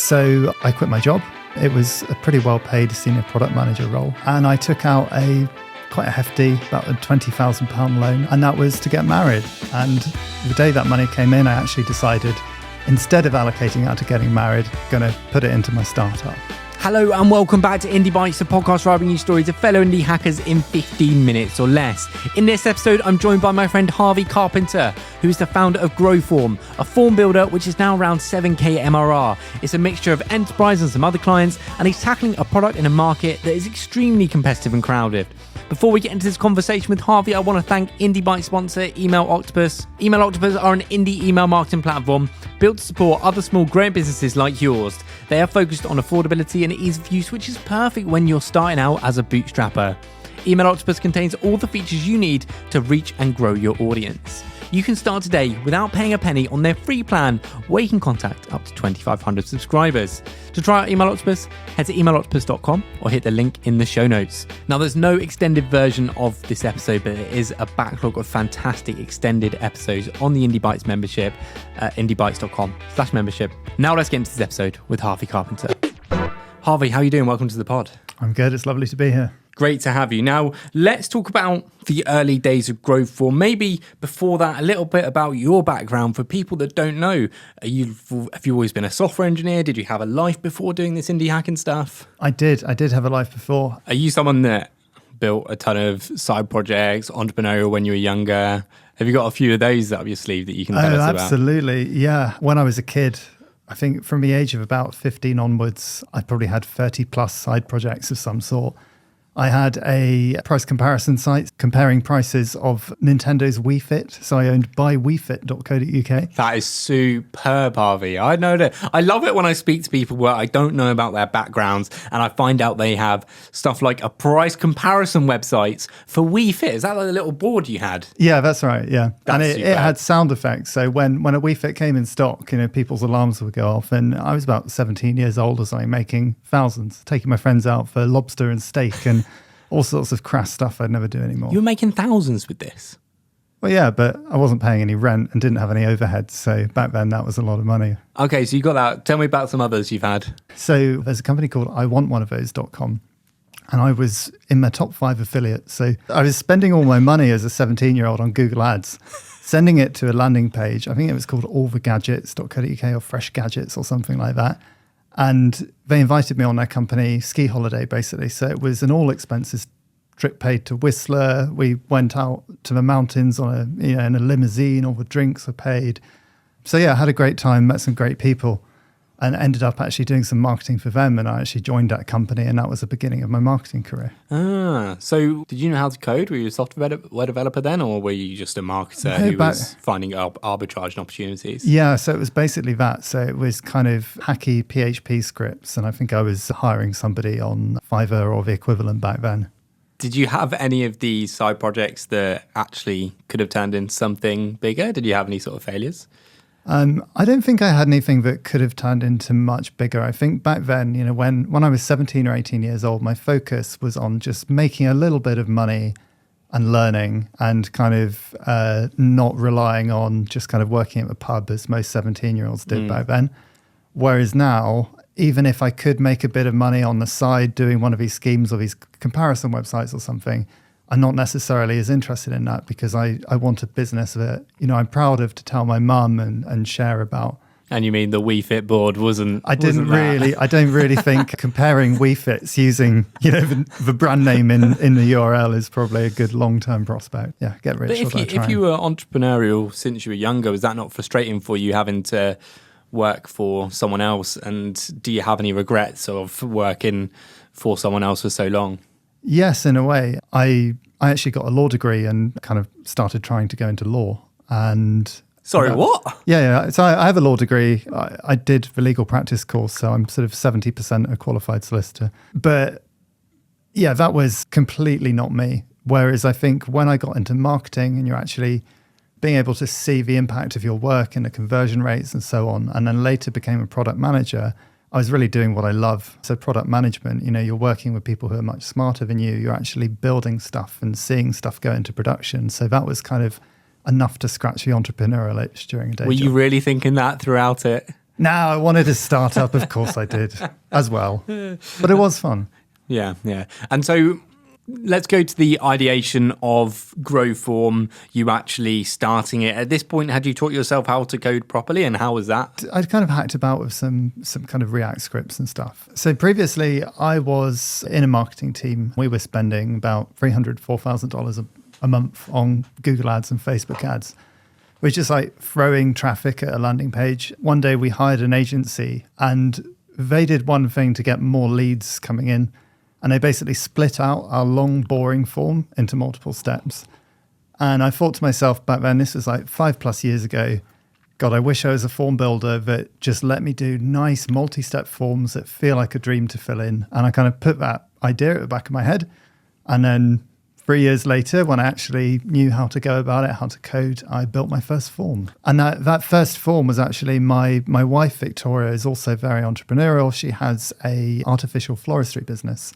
So I quit my job. It was a pretty well-paid senior product manager role. And I took out quite a hefty, about a £20,000 loan. And that was to get married. And the day that money came in, I actually decided, instead of allocating that to getting married, going to put it into my startup. Hello and welcome back to Indie Bites, the podcast where I bring you stories of fellow indie hackers in 15 minutes or less. In this episode, I'm joined by my friend Harvey Carpenter, who is the founder of Growform, a form builder which is now around 7k MRR. It's a mixture of enterprise and some other clients, and he's tackling a product in a market that is extremely competitive and crowded. Before we get into this conversation with Harvey, I want to thank Indie Bites sponsor Email Octopus. Email Octopus are an indie email marketing platform built to support other small growing businesses like yours. They are focused on affordability and ease of use, which is perfect when you're starting out as a bootstrapper. Email Octopus contains all the features you need to reach and grow your audience. You can start today without paying a penny on their free plan, where you can contact up to 2,500 subscribers. To try out Email Octopus, head to emailoctopus.com or hit the link in the show notes. Now, there's no extended version of this episode, but it is a backlog of fantastic extended episodes on the Indie Bites membership at indiebites.com/membership. Now let's get into this episode with Harvey Carpenter. Harvey, how are you doing? Welcome to the pod. I'm good. It's lovely to be here. Great to have you. Now, let's talk about the early days of Growform. Maybe before that, a little bit about your background for people that don't know. Have you always been a software engineer? Did you have a life before doing this indie hacking stuff? I did have a life before. Are you someone that built a ton of side projects, entrepreneurial when you were younger? Have you got a few of those up your sleeve that you can tell us about? Absolutely. Yeah. When I was a kid, I think from the age of about 15 onwards, I probably had 30 plus side projects of some sort. I had a price comparison site comparing prices of Nintendo's Wii Fit. So I owned buywefit.co.uk. That is superb, Harvey. I know that. I love it when I speak to people where I don't know about their backgrounds and I find out they have stuff like a price comparison websites for Wii Fit. Is that like a little board you had? Yeah, that's right. Yeah. And it had sound effects. So when a Wii Fit came in stock, people's alarms would go off. And I was about 17 years old or something, making thousands, taking my friends out for lobster and steak and all sorts of crass stuff I'd never do anymore. You were making thousands with this? Well, yeah, but I wasn't paying any rent and didn't have any overheads. So back then, that was a lot of money. Okay, so you got that. Tell me about some others you've had. So there's a company called iwantoneofthose.com. And I was in my top 5 affiliates. So I was spending all my money as a 17-year-old on Google Ads, sending it to a landing page. I think it was called allthegadgets.co.uk or Fresh Gadgets or something like that. And they invited me on their company ski holiday, basically. So it was an all expenses trip paid to Whistler. We went out to the mountains on in a limousine. All the drinks were paid. So yeah, I had a great time, met some great people, and ended up actually doing some marketing for them. And I actually joined that company, and that was the beginning of my marketing career. So did you know how to code? Were you a software developer then, or were you just a marketer who was finding arbitrage and opportunities? Yeah, so it was basically that. So it was kind of hacky PHP scripts, and I think I was hiring somebody on Fiverr or the equivalent back then. Did you have any of these side projects that actually could have turned into something bigger? Did you have any sort of failures? I don't think I had anything that could have turned into much bigger. I think back then, when I was 17 or 18 years old, my focus was on just making a little bit of money and learning and kind of not relying on just kind of working at the pub as most 17-year-olds did back then. Whereas now, even if I could make a bit of money on the side doing one of these schemes or these comparison websites or something, I'm not necessarily as interested in that because I want a business that, I'm proud of to tell my mum and share about. And you mean the Wii Fit board wasn't I don't really think comparing Wii Fits using, the brand name in the URL is probably a good long-term prospect. Yeah, get rich. But if you were entrepreneurial since you were younger, was that not frustrating for you having to work for someone else? And do you have any regrets of working for someone else for so long? Yes, in a way. I actually got a law degree and kind of started trying to go into law. And Sorry, what? Yeah. So I have a law degree. I did the legal practice course, so I'm sort of 70% a qualified solicitor. But yeah, that was completely not me. Whereas I think when I got into marketing and you're actually being able to see the impact of your work and the conversion rates and so on, and then later became a product manager, I was really doing what I love. So product management, you're working with people who are much smarter than you. You're actually building stuff and seeing stuff go into production. So that was kind of enough to scratch the entrepreneurial itch during a day job. Were you really thinking that throughout it? No, I wanted a startup. Of course I did as well. But it was fun. Yeah. And so let's go to the ideation of Growform, you actually starting it. At this point, had you taught yourself how to code properly, and how was that? I'd kind of hacked about with some kind of React scripts and stuff. So previously, I was in a marketing team. We were spending about $300,000, $4,000 a month on Google ads and Facebook ads, which is like throwing traffic at a landing page. One day we hired an agency and they did one thing to get more leads coming in. And they basically split out our long, boring form into multiple steps. And I thought to myself back then, this was like 5+ years ago, God, I wish I was a form builder that just let me do nice multi-step forms that feel like a dream to fill in. And I kind of put that idea at the back of my head. And then 3 years later, when I actually knew how to go about it, how to code, I built my first form. And that first form was actually my wife, Victoria, is also very entrepreneurial. She has a artificial floristry business.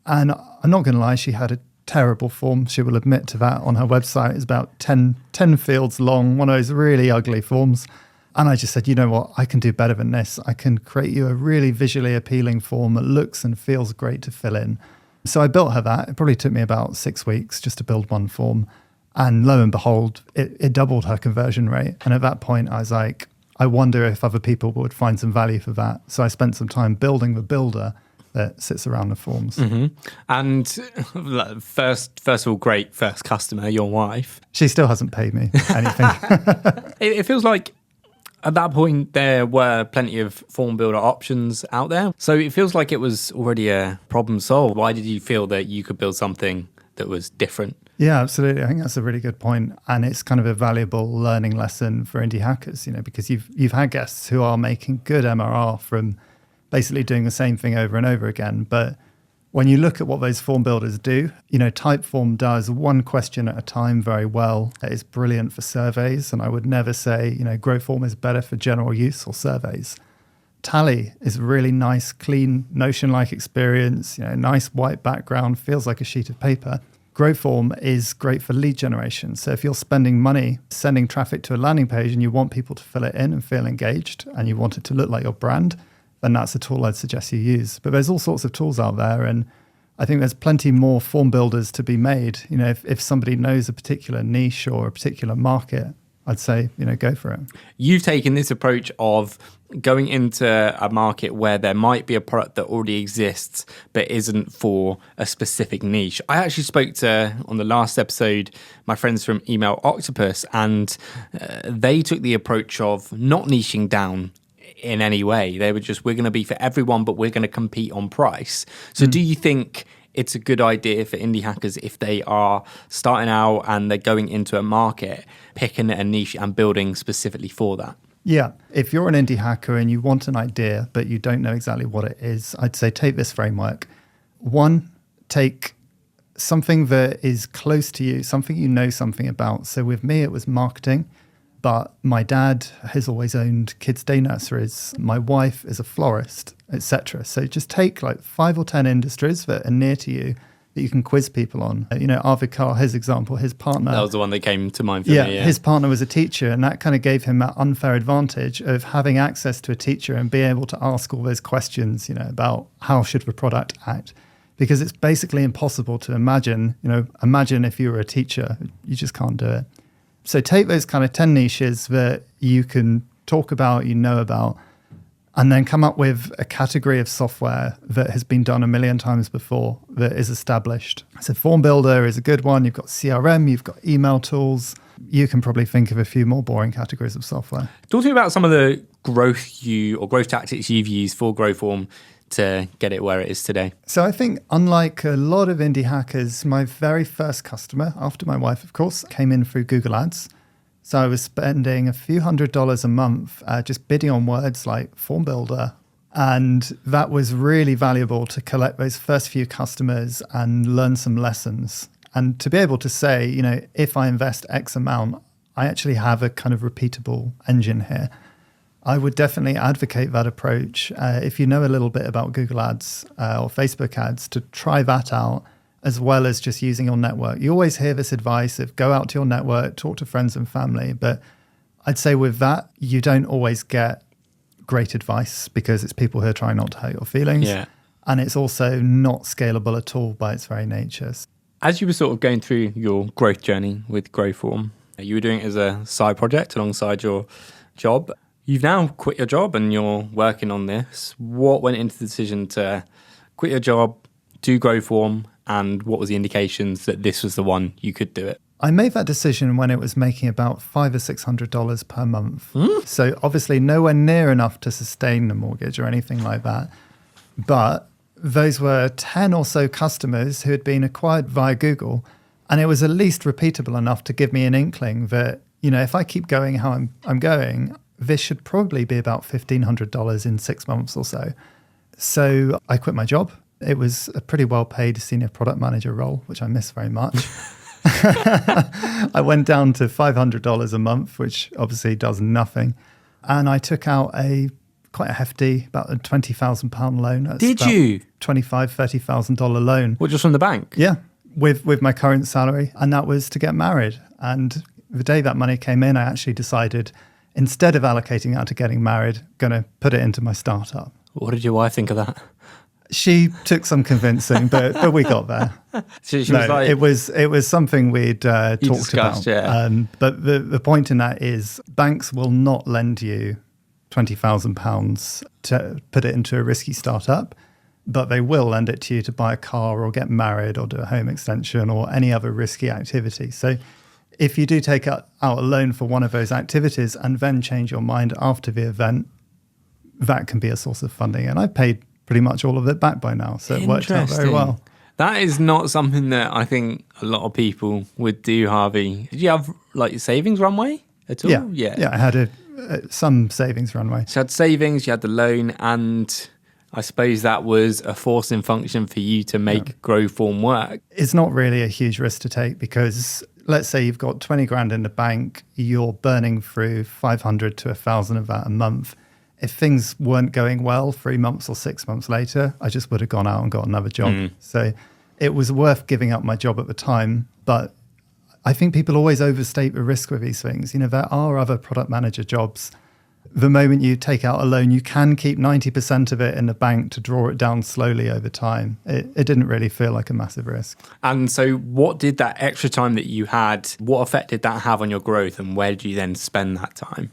And I'm not going to lie, she had a terrible form. She will admit to that on her website. It's about 10 fields long, one of those really ugly forms. And I just said, you know what, I can do better than this. I can create you a really visually appealing form that looks and feels great to fill in. So I built her that. It probably took me about 6 weeks just to build one form. And lo and behold, it doubled her conversion rate. And at that point, I was like, I wonder if other people would find some value for that. So I spent some time building the builder that sits around the forms. Mm-hmm. And first of all, great first customer, your wife. She still hasn't paid me anything. It feels like at that point there were plenty of form builder options out there. So it feels like it was already a problem solved. Why did you feel that you could build something that was different? Yeah, absolutely. I think that's a really good point. And it's kind of a valuable learning lesson for indie hackers, because you've had guests who are making good MRR from basically doing the same thing over and over again. But when you look at what those form builders do, Typeform does one question at a time very well. It's brilliant for surveys. And I would never say, Growform is better for general use or surveys. Tally is a really nice, clean, Notion-like experience, nice white background, feels like a sheet of paper. Growform is great for lead generation. So if you're spending money sending traffic to a landing page and you want people to fill it in and feel engaged and you want it to look like your brand, then that's a tool I'd suggest you use. But there's all sorts of tools out there, and I think there's plenty more form builders to be made. If somebody knows a particular niche or a particular market, I'd say, go for it. You've taken this approach of going into a market where there might be a product that already exists but isn't for a specific niche. I actually spoke to, on the last episode, my friends from Email Octopus, and they took the approach of not niching down in any way. They were just, we're going to be for everyone, but we're going to compete on price. So do you think it's a good idea for indie hackers, if they are starting out and they're going into a market, picking a niche and building specifically for that? Yeah. If you're an indie hacker and you want an idea, but you don't know exactly what it is, I'd say take this framework. 1, take something that is close to you, something you know something about. So with me, it was marketing. But my dad has always owned kids' day nurseries. My wife is a florist, etc. So just take like 5 or 10 industries that are near to you that you can quiz people on. Harvey Carpenter, his example, his partner. That was the one that came to mind for me. Yeah, his partner was a teacher, and that kind of gave him that unfair advantage of having access to a teacher and being able to ask all those questions, about how should the product act. Because it's basically impossible to imagine, imagine if you were a teacher, you just can't do it. So take those kind of 10 niches that you can talk about, about, and then come up with a category of software that has been done a million times before that is established. So Form Builder is a good one. You've got CRM, you've got email tools. You can probably think of a few more boring categories of software. Talk to me about some of the growth tactics you've used for Growform to get it where it is today. So I think, unlike a lot of indie hackers, my very first customer, after my wife, of course, came in through Google Ads. So I was spending a few $100s a month just bidding on words like Form Builder. And that was really valuable to collect those first few customers and learn some lessons. And to be able to say, if I invest X amount, I actually have a kind of repeatable engine here. I would definitely advocate that approach. If you know a little bit about Google Ads or Facebook ads, to try that out, as well as just using your network. You always hear this advice of go out to your network, talk to friends and family. But I'd say with that, you don't always get great advice because it's people who are trying not to hurt your feelings. Yeah. And it's also not scalable at all by its very nature. As you were sort of going through your growth journey with Growform, you were doing it as a side project alongside your job. You've now quit your job and you're working on this. What went into the decision to quit your job, do Growform, and what was the indications that this was the one you could do it? I made that decision when it was making about $500 or $600 per month. So obviously nowhere near enough to sustain a mortgage or anything like that. But those were 10 or so customers who had been acquired via Google. And it was at least repeatable enough to give me an inkling that, if I keep going how I'm going, this should probably be about $1,500 in 6 months or so. So I quit my job. It was a pretty well-paid senior product manager role, which I miss very much. I went down to $500 a month, which obviously does nothing. And I took out quite a hefty, about a £20,000 loan. That's Did you? $25,000, $30,000 loan. What, just from the bank? Yeah, with my current salary. And that was to get married. And the day that money came in, I actually decided, instead of allocating that to getting married, going to put it into my startup. What did your wife think of that? She took some convincing, but we got there. She was like, it was something we'd talked discussed, about. Yeah. But the point in that is banks will not lend you £20,000 to put it into a risky startup, but they will lend it to you to buy a car or get married or do a home extension or any other risky activity. So if you do take out a loan for one of those activities and then change your mind after the event, that can be a source of funding. And I paid pretty much all of it back by now, so it worked out very well. That is not something that I think a lot of people would do, Harvey. Did you have like savings runway at all? Yeah. I had some savings runway. So you had savings, you had the loan, and I suppose that was a forcing function for you to make Growform work. It's not really a huge risk to take because let's say you've got 20 grand in the bank, you're burning through 500 to 1,000 of that a month. If things weren't going well 3 months or 6 months later, I just would have gone out and got another job. So it was worth giving up my job at the time. But I think people always overstate the risk with these things. There are other product manager jobs. The moment you take out a loan, you can keep 90% of it in the bank to draw it down slowly over time. It didn't really feel like a massive risk. And so what did that extra time that you had, what effect did that have on your growth and where did you then spend that time?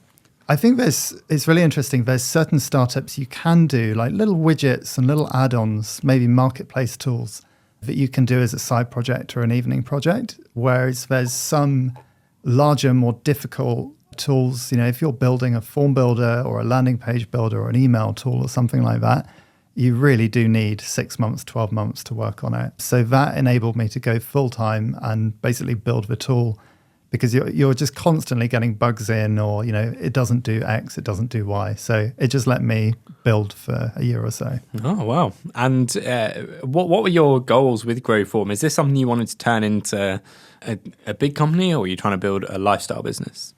I think it's really interesting. There's certain startups you can do, like little widgets and little add-ons, maybe marketplace tools that you can do as a side project or an evening project, whereas there's some larger, more difficult tools. If you're building a form builder or a landing page builder or an email tool or something like that, you really do need 6 months, 12 months to work on it. So that enabled me to go full-time and basically build the tool, because you're just constantly getting bugs in, or it doesn't do X, it doesn't do Y. So it just let me build for a year or so. Oh wow! And what were your goals with Growform? Is this something you wanted to turn into a big company, or are you trying to build a lifestyle business?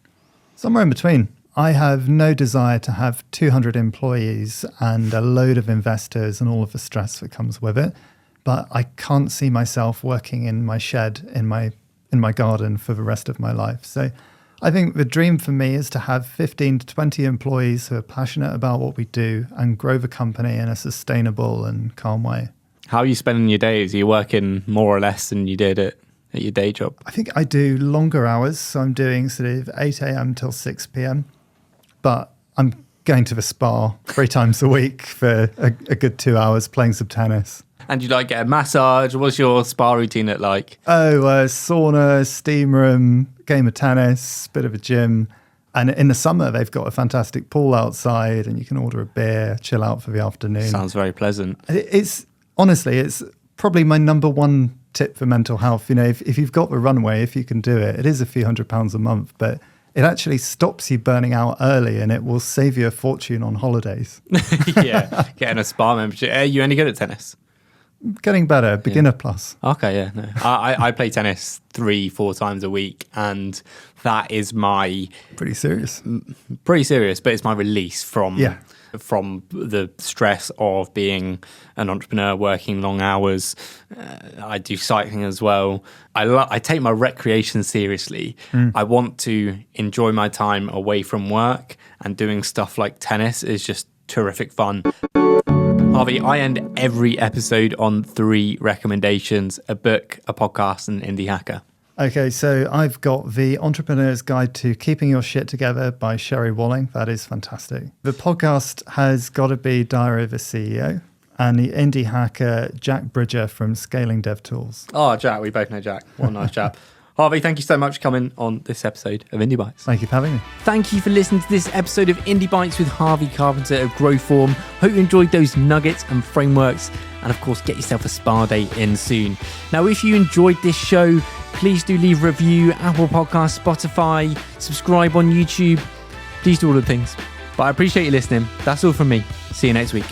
Somewhere in between. I have no desire to have 200 employees and a load of investors and all of the stress that comes with it. But I can't see myself working in my shed in my garden for the rest of my life. So I think the dream for me is to have 15 to 20 employees who are passionate about what we do and grow the company in a sustainable and calm way. How are you spending your days? Are you working more or less than you did at your day job? I think I do longer hours. So I'm doing sort of 8 a.m. till 6 p.m. But I'm going to the spa 3 times a week for a good 2 hours, playing some tennis. And you get a massage? What's your spa routine look like? Sauna, steam room, game of tennis, bit of a gym. And in the summer, they've got a fantastic pool outside and you can order a beer, chill out for the afternoon. Sounds very pleasant. It's probably my number one tip for mental health. If you've got the runway, if you can do it, it is a few £100s a month, but it actually stops you burning out early and it will save you a fortune on holidays. Yeah, getting a spa membership. Are you any good at tennis? Getting better, beginner plus. Okay, yeah. No. I play tennis 3-4 times a week, and that is my... Pretty serious. Pretty serious, but it's my release from from the stress of being an entrepreneur, working long hours. I do cycling as well. I take my recreation seriously. I want to enjoy my time away from work, and doing stuff like tennis is just terrific fun. Harvey, I end every episode on 3 recommendations: a book, a podcast, and an indie hacker. Okay, so I've got The Entrepreneur's Guide to Keeping Your Shit Together by Sherry Walling. That is fantastic. The podcast has got to be Diary of a CEO, and the indie hacker Jack Bridger from Scaling Dev Tools. Oh, Jack, we both know Jack. What a nice chap. Harvey, thank you so much for coming on this episode of Indie Bites. Thank you for having me. Thank you for listening to this episode of Indie Bites with Harvey Carpenter of Growform. Hope you enjoyed those nuggets and frameworks. And of course, get yourself a spa day in soon. Now, if you enjoyed this show, please do leave a review, Apple Podcasts, Spotify, subscribe on YouTube. Please do all the things. But I appreciate you listening. That's all from me. See you next week.